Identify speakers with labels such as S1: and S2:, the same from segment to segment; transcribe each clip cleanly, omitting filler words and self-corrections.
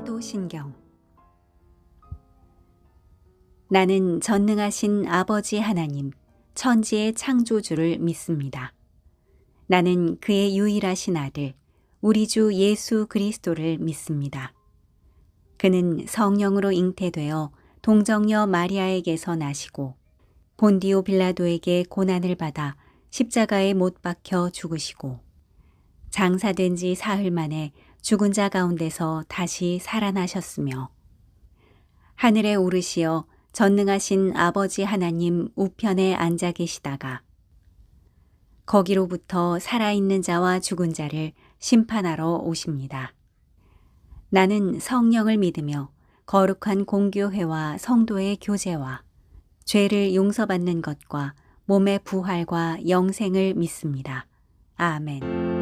S1: 사도신경. 나는 전능하신 아버지 하나님, 천지의 창조주를 믿습니다. 나는 그의 유일하신 아들, 우리 주 예수 그리스도를 믿습니다. 그는 성령으로 잉태되어 동정녀 마리아에게서 나시고 본디오 빌라도에게 고난을 받아 십자가에 못 박혀 죽으시고 장사된 지 사흘 만에 죽은 자 가운데서 다시 살아나셨으며 하늘에 오르시어 전능하신 아버지 하나님 우편에 앉아 계시다가 거기로부터 살아있는 자와 죽은 자를 심판하러 오십니다. 나는 성령을 믿으며 거룩한 공교회와 성도의 교제와 죄를 용서받는 것과 몸의 부활과 영생을 믿습니다. 아멘.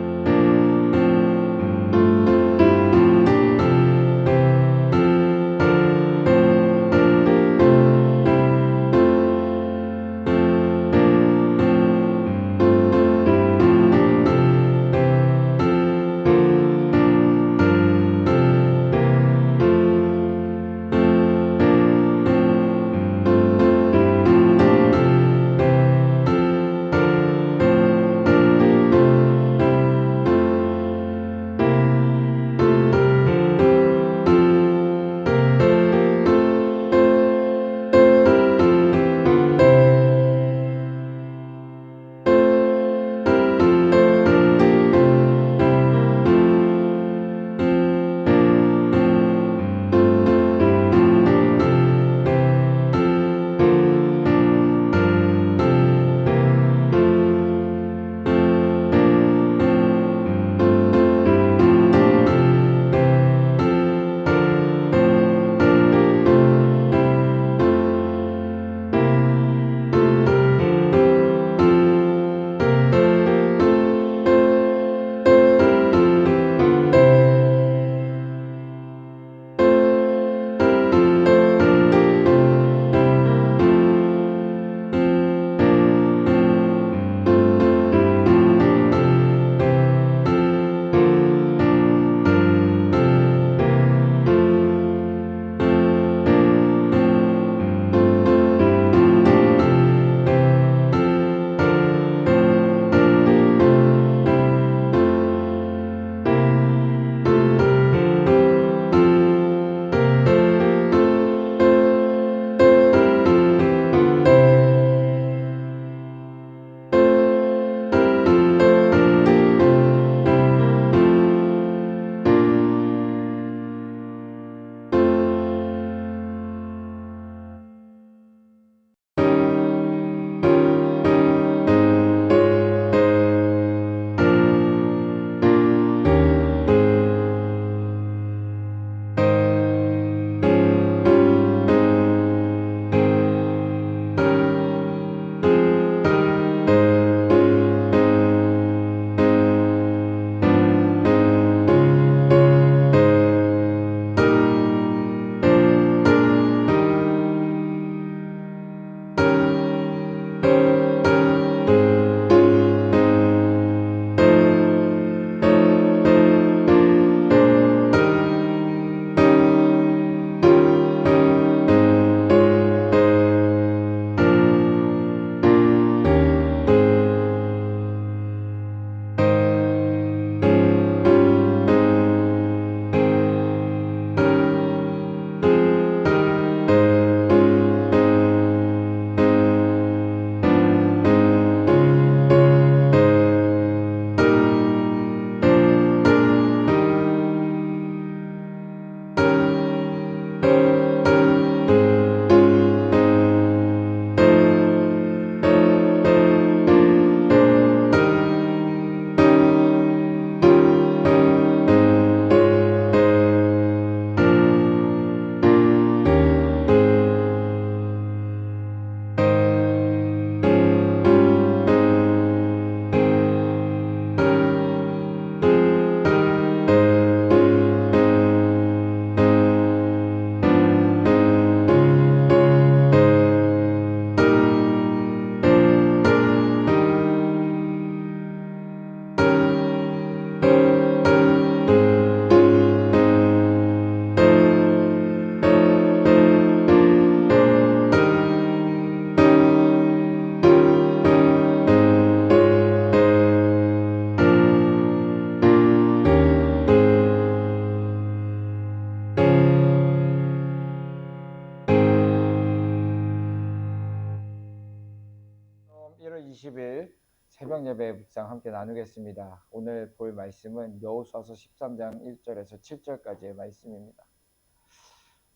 S2: 20일 새벽 예배 묵상 함께 나누겠습니다. 오늘 볼 말씀은 여호수아서 13장 1절에서 7절까지의 말씀입니다.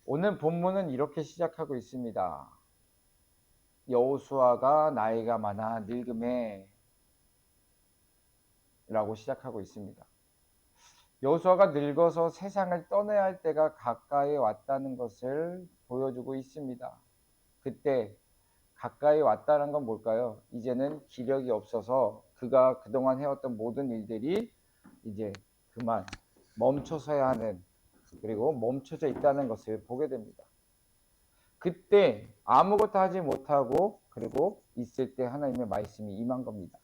S2: 오늘 본문은 이렇게 시작하고 있습니다. 여호수아가 나이가 많아 늙음에 라고 시작하고 있습니다. 여호수아가 늙어서 세상을 떠나야 할 때가 가까이 왔다는 것을 보여주고 있습니다. 그때 가까이 왔다는 건 뭘까요? 이제는 기력이 없어서 그가 그동안 해왔던 모든 일들이 이제 그만 멈춰서야 하는, 그리고 멈춰져 있다는 것을 보게 됩니다. 그때 아무것도 하지 못하고 그리고 있을 때 하나님의 말씀이 임한 겁니다.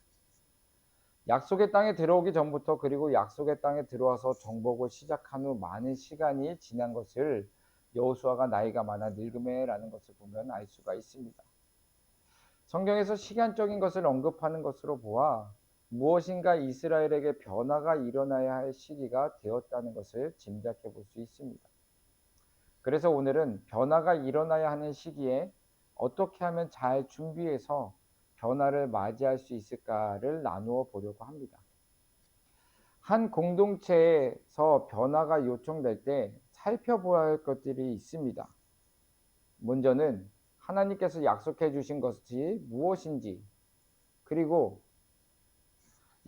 S2: 약속의 땅에 들어오기 전부터, 그리고 약속의 땅에 들어와서 정복을 시작한 후 많은 시간이 지난 것을 여호수아가 나이가 많아 늙음에라는 것을 보면 알 수가 있습니다. 성경에서 시간적인 것을 언급하는 것으로 보아 무엇인가 이스라엘에게 변화가 일어나야 할 시기가 되었다는 것을 짐작해 볼 수 있습니다. 그래서 오늘은 변화가 일어나야 하는 시기에 어떻게 하면 잘 준비해서 변화를 맞이할 수 있을까를 나누어 보려고 합니다. 한 공동체에서 변화가 요청될 때 살펴보아야 할 것들이 있습니다. 먼저는 하나님께서 약속해 주신 것이 무엇인지, 그리고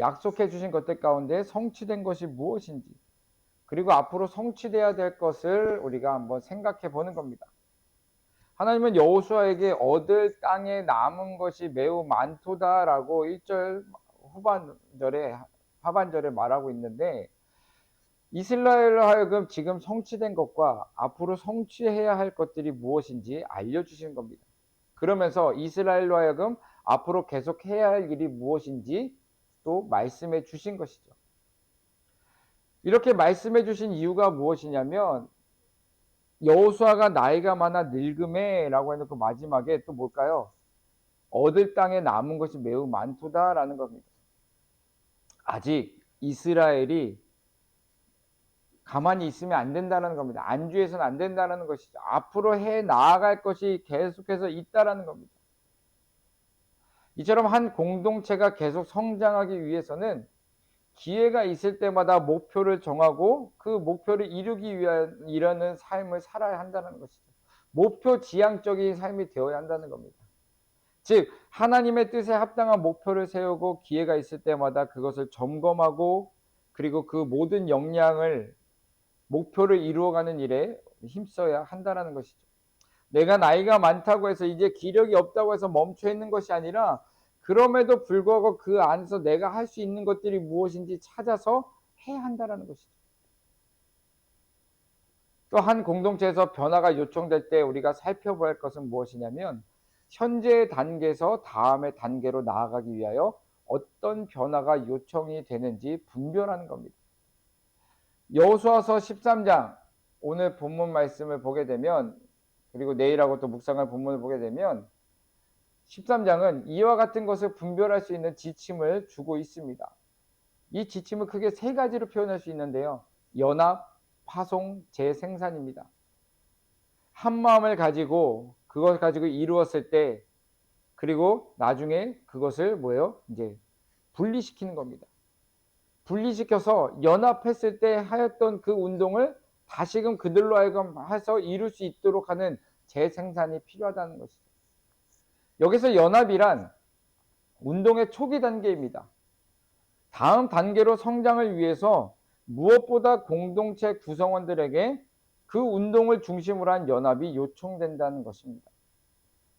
S2: 약속해 주신 것들 가운데 성취된 것이 무엇인지, 그리고 앞으로 성취돼야 될 것을 우리가 한번 생각해 보는 겁니다. 하나님은 여호수아에게 얻을 땅에 남은 것이 매우 많도다라고 1절 하반절에 말하고 있는데, 이스라엘로 하여금 지금 성취된 것과 앞으로 성취해야 할 것들이 무엇인지 알려주신 겁니다. 그러면서 이스라엘로 하여금 앞으로 계속 해야 할 일이 무엇인지 또 말씀해 주신 것이죠. 이렇게 말씀해 주신 이유가 무엇이냐면, 여호수아가 나이가 많아 늙음에라고 해놓고 마지막에 또 뭘까요? 얻을 땅에 남은 것이 매우 많도다라는 겁니다. 아직 이스라엘이 가만히 있으면 안 된다는 겁니다. 안주해서는 안 된다는 것이죠. 앞으로 해 나아갈 것이 계속해서 있다라는 겁니다. 이처럼 한 공동체가 계속 성장하기 위해서는 기회가 있을 때마다 목표를 정하고 그 목표를 이루기 위한 이라는 삶을 살아야 한다는 것이죠. 목표 지향적인 삶이 되어야 한다는 겁니다. 즉 하나님의 뜻에 합당한 목표를 세우고 기회가 있을 때마다 그것을 점검하고, 그리고 그 모든 역량을 목표를 이루어가는 일에 힘써야 한다는 것이죠. 내가 나이가 많다고 해서 이제 기력이 없다고 해서 멈춰 있는 것이 아니라, 그럼에도 불구하고 그 안에서 내가 할 수 있는 것들이 무엇인지 찾아서 해야 한다는 것이죠. 또 한 공동체에서 변화가 요청될 때 우리가 살펴봐야 할 것은 무엇이냐면, 현재의 단계에서 다음의 단계로 나아가기 위하여 어떤 변화가 요청이 되는지 분별하는 겁니다. 여호수아서 13장 오늘 본문 말씀을 보게 되면, 그리고 내일하고 또 묵상할 본문을 보게 되면 13장은 이와 같은 것을 분별할 수 있는 지침을 주고 있습니다. 이 지침을 크게 세 가지로 표현할 수 있는데요. 연합, 파송, 재생산입니다. 한 마음을 가지고 그것을 가지고 이루었을 때, 그리고 나중에 그것을 이제 분리시키는 겁니다. 분리시켜서 연합했을 때 하였던 그 운동을 다시금 그들로 하여금 해서 이룰 수 있도록 하는 재생산이 필요하다는 것이죠. 여기서 연합이란 운동의 초기 단계입니다. 다음 단계로 성장을 위해서 무엇보다 공동체 구성원들에게 그 운동을 중심으로 한 연합이 요청된다는 것입니다.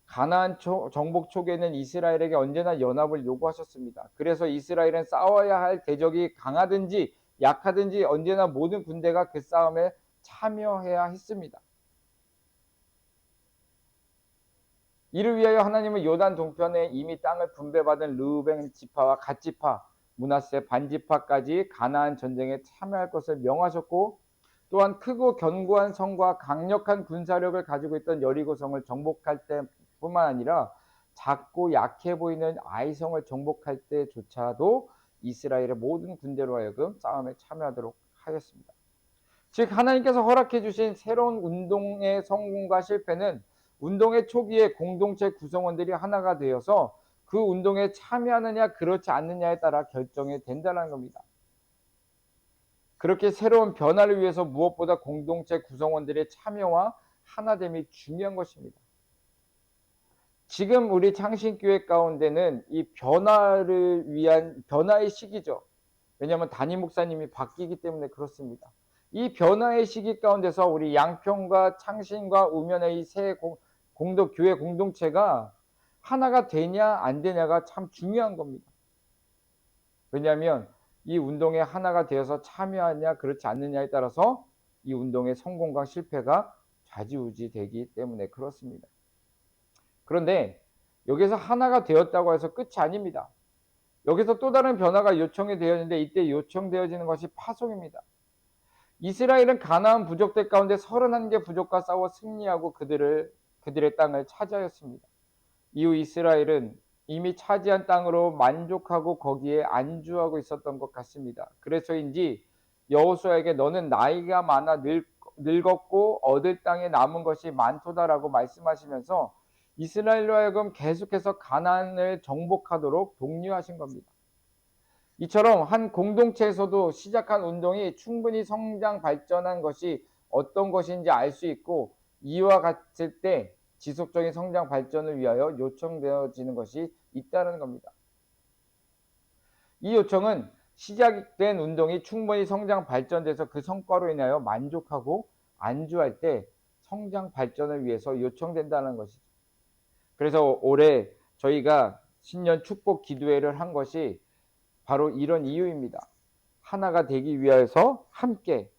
S2: 가나안 정복 초기에는 이스라엘에게 언제나 연합을 요구하셨습니다. 그래서 이스라엘은 싸워야 할 대적이 강하든지 약하든지 언제나 모든 군대가 그 싸움에 참여해야 했습니다. 이를 위하여 하나님은 요단 동편에 이미 땅을 분배받은 르우벤 지파와 갓 지파, 므낫세 반 지파까지 가나안 전쟁에 참여할 것을 명하셨고, 또한 크고 견고한 성과 강력한 군사력을 가지고 있던 여리고성을 정복할 때뿐만 아니라 작고 약해 보이는 아이성을 정복할 때조차도 이스라엘의 모든 군대로 하여금 싸움에 참여하도록 하였습니다. 즉 하나님께서 허락해 주신 새로운 운동의 성공과 실패는 운동의 초기에 공동체 구성원들이 하나가 되어서 그 운동에 참여하느냐 그렇지 않느냐에 따라 결정이 된다는 겁니다. 그렇게 새로운 변화를 위해서 무엇보다 공동체 구성원들의 참여와 하나됨이 중요한 것입니다. 지금 우리 창신교회 가운데는 이 변화를 위한 변화의 시기죠. 왜냐하면 담임 목사님이 바뀌기 때문에 그렇습니다. 이 변화의 시기 가운데서 우리 양평과 창신과 우면의 이 새 교회 공동체가 하나가 되냐 안 되냐가 참 중요한 겁니다. 왜냐하면 이 운동에 하나가 되어서 참여하냐 그렇지 않느냐에 따라서 이 운동의 성공과 실패가 좌지우지 되기 때문에 그렇습니다. 그런데 여기서 하나가 되었다고 해서 끝이 아닙니다. 여기서 또 다른 변화가 요청이 되었는데 이때 요청되어지는 것이 파송입니다. 이스라엘은 가나안 부족들 가운데 31개 부족과 싸워 승리하고 그들의 땅을 차지하였습니다. 이후 이스라엘은 이미 차지한 땅으로 만족하고 거기에 안주하고 있었던 것 같습니다. 그래서인지 여호수아에게 너는 나이가 많아 늙었고 얻을 땅에 남은 것이 많도다라고 말씀하시면서 이스라엘로 하여금 계속해서 가나안을 정복하도록 독려하신 겁니다. 이처럼 한 공동체에서도 시작한 운동이 충분히 성장 발전한 것이 어떤 것인지 알 수 있고 이와 같을 때 지속적인 성장 발전을 위하여 요청되어지는 것이 있다는 겁니다. 이 요청은 시작된 운동이 충분히 성장 발전돼서 그 성과로 인하여 만족하고 안주할 때 성장 발전을 위해서 요청된다는 것이죠. 그래서 올해 저희가 신년 축복 기도회를 한 것이 바로 이런 이유입니다. 하나가 되기 위해서 함께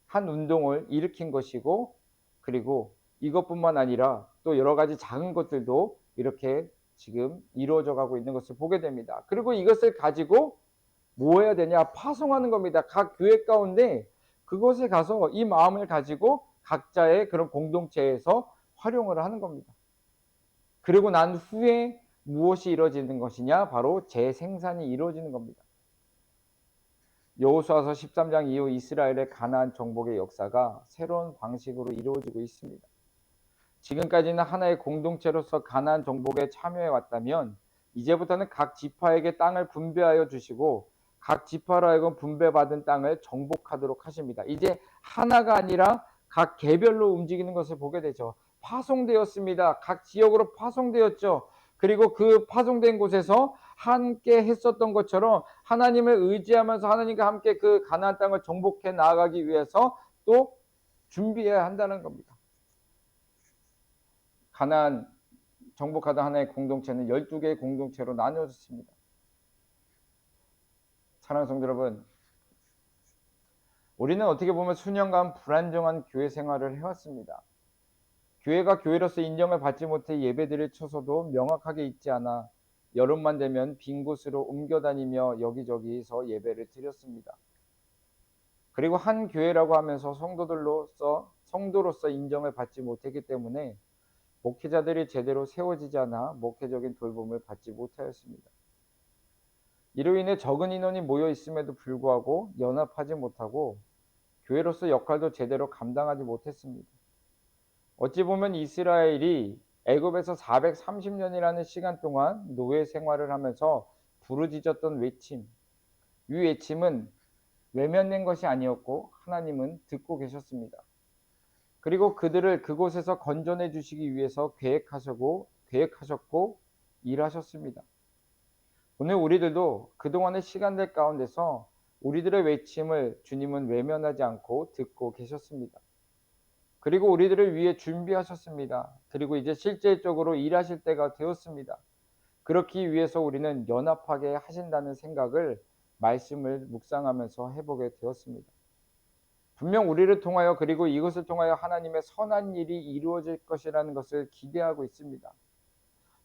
S2: 한 운동을 일으킨 것이고, 그리고 이것뿐만 아니라 또 여러 가지 작은 것들도 이렇게 지금 이루어져 가고 있는 것을 보게 됩니다. 그리고 이것을 가지고 뭐 해야 되냐? 파송하는 겁니다. 각 교회 가운데 그곳에 가서 이 마음을 가지고 각자의 그런 공동체에서 활용을 하는 겁니다. 그리고 난 후에 무엇이 이루어지는 것이냐? 바로 재생산이 이루어지는 겁니다. 여호수아서 13장 이후 이스라엘의 가나안 정복의 역사가 새로운 방식으로 이루어지고 있습니다. 지금까지는 하나의 공동체로서 가나안 정복에 참여해 왔다면 이제부터는 각 지파에게 땅을 분배하여 주시고 각 지파로 하여금 분배받은 땅을 정복하도록 하십니다. 이제 하나가 아니라 각 개별로 움직이는 것을 보게 되죠. 파송되었습니다. 각 지역으로 파송되었죠. 그리고 그 파송된 곳에서 함께 했었던 것처럼 하나님을 의지하면서 하나님과 함께 그 가나안 땅을 정복해 나아가기 위해서 또 준비해야 한다는 겁니다. 가나안 정복하던 하나의 공동체는 12개의 공동체로 나누어졌습니다. 사랑하는 성도 여러분, 우리는 어떻게 보면 수년간 불안정한 교회 생활을 해왔습니다. 교회가 교회로서 인정을 받지 못해 예배드릴 처소도 명확하게 있지 않아 여름만 되면 빈 곳으로 옮겨다니며 여기저기서 예배를 드렸습니다. 그리고 한 교회라고 하면서 성도로서 인정을 받지 못했기 때문에 목회자들이 제대로 세워지지 않아 목회적인 돌봄을 받지 못하였습니다. 이로 인해 적은 인원이 모여 있음에도 불구하고 연합하지 못하고 교회로서 역할도 제대로 감당하지 못했습니다. 어찌 보면 이스라엘이 애굽에서 430년이라는 시간 동안 노예 생활을 하면서 부르짖었던 외침, 이 외침은 외면된 것이 아니었고 하나님은 듣고 계셨습니다. 그리고 그들을 그곳에서 건져내 주시기 위해서 계획하셨고 일하셨습니다. 오늘 우리들도 그동안의 시간들 가운데서 우리들의 외침을 주님은 외면하지 않고 듣고 계셨습니다. 그리고 우리들을 위해 준비하셨습니다. 그리고 이제 실질적으로 일하실 때가 되었습니다. 그렇기 위해서 우리는 연합하게 하신다는 생각을 말씀을 묵상하면서 해보게 되었습니다. 분명 우리를 통하여 그리고 이것을 통하여 하나님의 선한 일이 이루어질 것이라는 것을 기대하고 있습니다.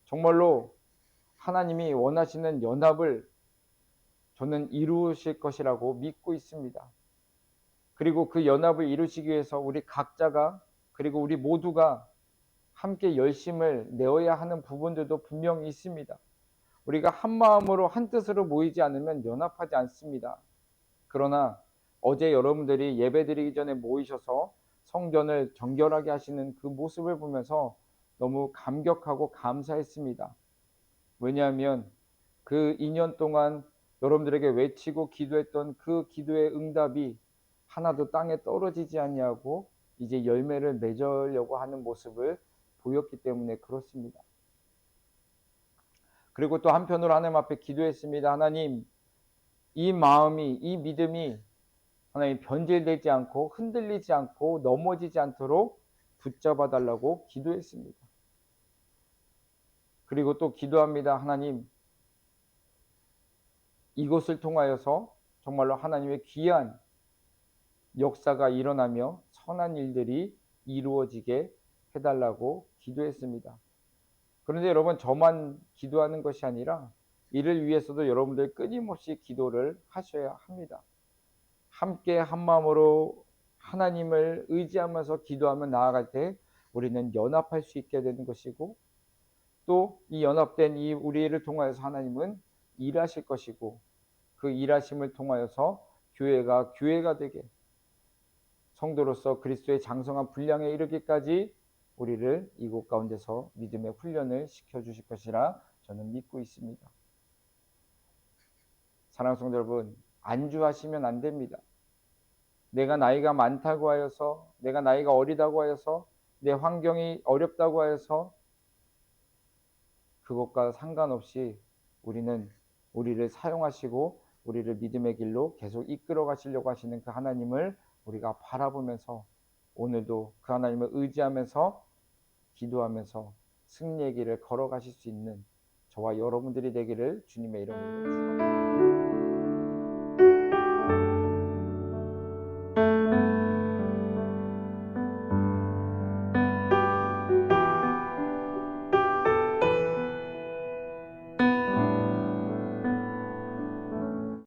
S2: 정말로 하나님이 원하시는 연합을 저는 이루실 것이라고 믿고 있습니다. 그리고 그 연합을 이루시기 위해서 우리 각자가 그리고 우리 모두가 함께 열심을 내어야 하는 부분들도 분명히 있습니다. 우리가 한 마음으로 한 뜻으로 모이지 않으면 연합하지 않습니다. 그러나 어제 여러분들이 예배드리기 전에 모이셔서 성전을 정결하게 하시는 그 모습을 보면서 너무 감격하고 감사했습니다. 왜냐하면 그 2년 동안 여러분들에게 외치고 기도했던 그 기도의 응답이 하나도 땅에 떨어지지 아니하고 이제 열매를 맺으려고 하는 모습을 보였기 때문에 그렇습니다. 그리고 또 한편으로 하나님 앞에 기도했습니다. 하나님, 이 마음이, 이 믿음이 하나님 변질되지 않고 흔들리지 않고 넘어지지 않도록 붙잡아 달라고 기도했습니다. 그리고 또 기도합니다. 하나님, 이것을 통하여서 정말로 하나님의 귀한 역사가 일어나며 선한 일들이 이루어지게 해달라고 기도했습니다. 그런데 여러분, 저만 기도하는 것이 아니라 이를 위해서도 여러분들 끊임없이 기도를 하셔야 합니다. 함께 한 마음으로 하나님을 의지하면서 기도하며 나아갈 때 우리는 연합할 수 있게 되는 것이고, 또 이 연합된 이 우리를 통하여서 하나님은 일하실 것이고, 그 일하심을 통하여서 교회가 되게, 성도로서 그리스도의 장성한 분량에 이르기까지 우리를 이곳 가운데서 믿음의 훈련을 시켜주실 것이라 저는 믿고 있습니다. 사랑하는 성도 여러분, 안주하시면 안 됩니다. 내가 나이가 많다고 하여서, 내가 나이가 어리다고 하여서, 내 환경이 어렵다고 하여서 그것과 상관없이 우리는 우리를 사용하시고 우리를 믿음의 길로 계속 이끌어 가시려고 하시는 그 하나님을 우리가 바라보면서 오늘도 그 하나님을 의지하면서 기도하면서 승리의 길을 걸어가실 수 있는 저와 여러분들이 되기를 주님의 이름으로 축원합니다.